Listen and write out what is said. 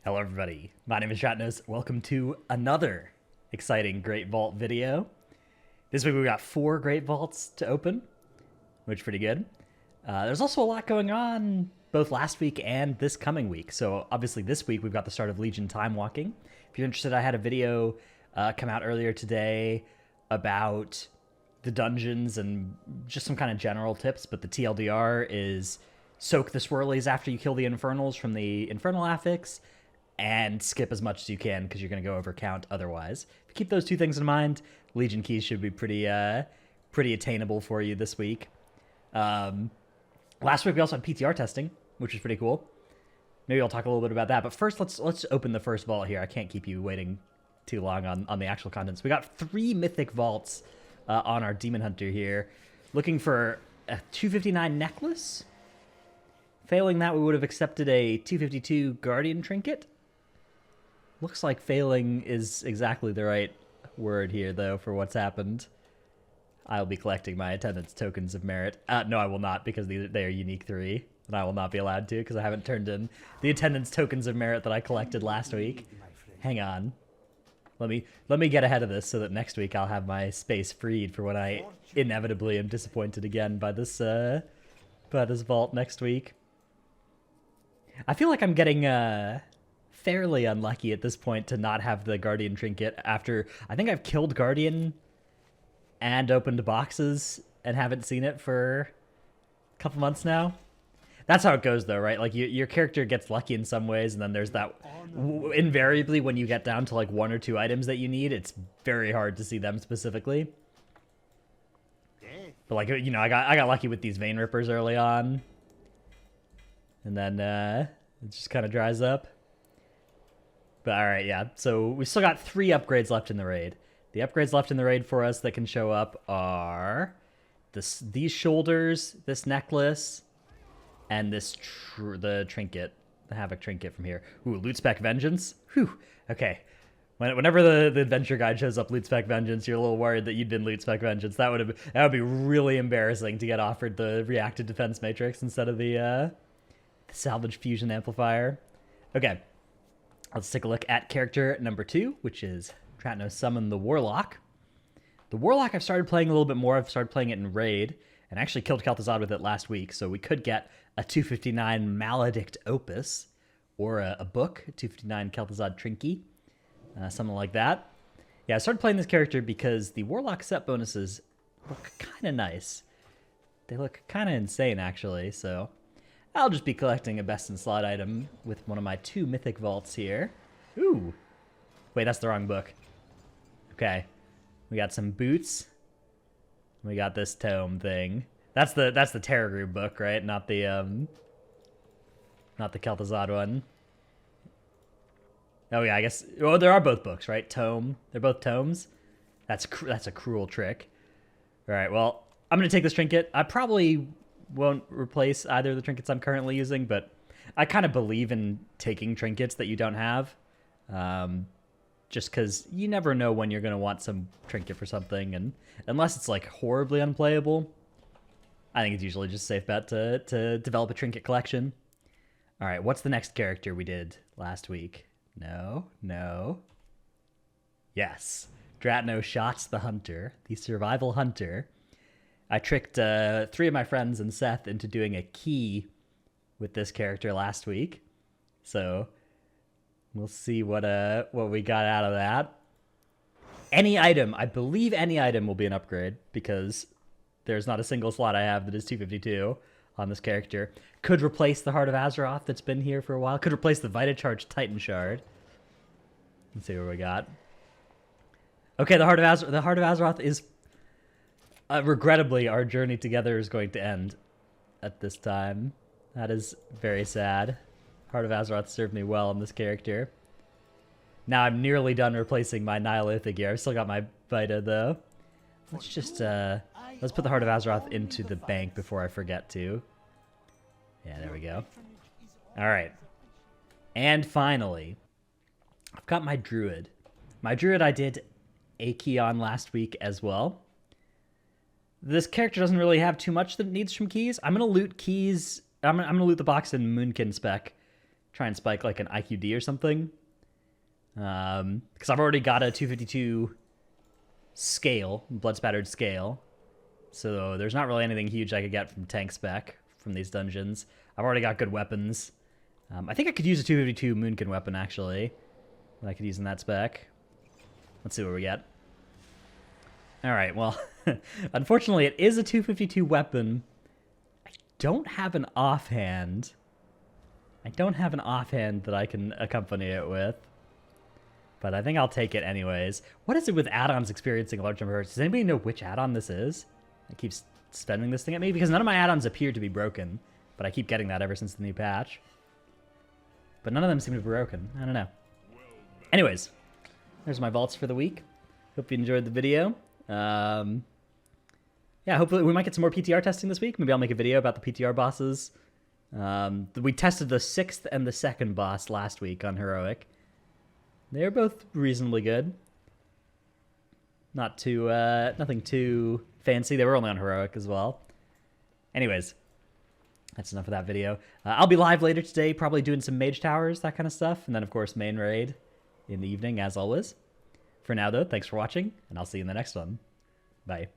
Hello everybody, my name is Shatnos. Welcome to another exciting Great Vault video. This week we got 4 Great Vaults to open, which is pretty good. There's also a lot going on both last week and this coming week. So obviously this week we've got the start of Legion Time Walking. If you're interested, I had a video come out earlier today about the dungeons and just some kind of general tips, but the TLDR is soak the swirlies after you kill the Infernals from the Infernal Affix, and skip as much as you can because you're going to go over count otherwise. If you keep those two things in mind, Legion keys should be pretty attainable for you this week. Last week we also had PTR testing, which was pretty cool. Maybe I'll talk a little bit about that, but first let's open the first vault here. I can't keep you waiting too long on the actual contents. We got 3 mythic vaults on our Demon Hunter here, looking for a 259 necklace. Failing that, we would have accepted a 252 Guardian Trinket. Looks like failing is exactly the right word here, though, for what's happened. I'll be collecting my attendance tokens of merit. No, I will not, because they are unique 3, and I will not be allowed to, because I haven't turned in the attendance tokens of merit that I collected last week. Hang on. Let me get ahead of this so that next week I'll have my space freed for when I inevitably am disappointed again by this vault next week. I feel like I'm getting fairly unlucky at this point to not have the Guardian Trinket after I think I've killed Guardian and opened boxes and haven't seen it for a couple months now. That's how it goes though, right? Like your character gets lucky in some ways, and then there's that invariably when you get down to like 1 or 2 items that you need, it's very hard to see them specifically. But like, you know, I got lucky with these Vein Rippers early on. And then it just kind of dries up. But alright, yeah. So we still got 3 upgrades left in the raid. The upgrades left in the raid for us that can show up are these shoulders, this necklace, and this the trinket, the Havoc Trinket from here. Ooh, Loot Spec Vengeance. Whew. Okay. Whenever the adventure guide shows up Loot Spec Vengeance, you're a little worried that you'd been Loot Spec Vengeance. That would be really embarrassing to get offered the Reactive Defense Matrix instead of the Salvage Fusion Amplifier. Okay, let's take a look at character number 2, which is Tratno Summon the Warlock. The Warlock I've started playing a little bit more. I've started playing it in Raid, and actually killed Kel'Thuzad with it last week, so we could get a 259 Maledict Opus, or a book, 259 Kel'Thuzad Trinky, something like that. Yeah, I started playing this character because the Warlock set bonuses look kind of nice. They look kind of insane, actually, so I'll just be collecting a best in slot item with one of my 2 mythic vaults here. Ooh. Wait, that's the wrong book. Okay. We got some boots. We got this tome thing. That's the Terror Group book, right? Not the Kel'Thuzad one. Oh yeah, I guess. Well, there are both books, right? Tome. They're both tomes. That's a cruel trick. All right. Well, I'm gonna take this trinket. I probably won't replace either of the trinkets I'm currently using, but I kind of believe in taking trinkets that you don't have, just because you never know when you're going to want some trinket for something, and unless it's like horribly unplayable, I think it's usually just a safe bet to develop a trinket collection. All right, what's the next character we did last week? No. Yes, Dratno Shots the Hunter, the Survival Hunter. I tricked 3 of my friends and Seth into doing a key with this character last week, so we'll see what we got out of that. Any item, I believe any item will be an upgrade, because there's not a single slot I have that is 252 on this character. Could replace the Heart of Azeroth that's been here for a while. Could replace the Vitacharge Titan Shard. Let's see what we got. Okay, the Heart of Azeroth is... regrettably, our journey together is going to end at this time. That is very sad. Heart of Azeroth served me well on this character. Now I'm nearly done replacing my Nihilithic gear. I've still got my Vita, though. Let's just, let's put the Heart of Azeroth into the bank before I forget to. Yeah, there we go. Alright. And finally, I've got my Druid. My Druid I did a key on last week as well. This character doesn't really have too much that it needs from keys. I'm going to loot keys. I'm going to loot the box in Moonkin spec try and spike like an IQD or something. Because I've already got a 252 scale, blood spattered scale. So there's not really anything huge I could get from tank spec from these dungeons. I've already got good weapons. I think I could use a 252 Moonkin weapon, actually, that I could use in that spec. Let's see what we get. Alright, well, unfortunately it is a 252 weapon. I don't have an offhand. I don't have an offhand that I can accompany it with. But I think I'll take it anyways. What is it with add-ons experiencing a large number of hurts? Does anybody know which add-on this is? I keep spending this thing at me because none of my add-ons appear to be broken. But I keep getting that ever since the new patch. But none of them seem to be broken. I don't know. Anyways, there's my vaults for the week. Hope you enjoyed the video. Yeah, hopefully we might get some more PTR testing this week. Maybe I'll make a video about the PTR bosses. We tested the 6th and the 2nd boss last week on Heroic. They're both reasonably good. Not too, nothing too fancy. They were only on Heroic as well. Anyways, that's enough of that video. I'll be live later today, probably doing some mage towers, that kind of stuff. And then, of course, main raid in the evening, as always. For now, though, thanks for watching, and I'll see you in the next one. Bye.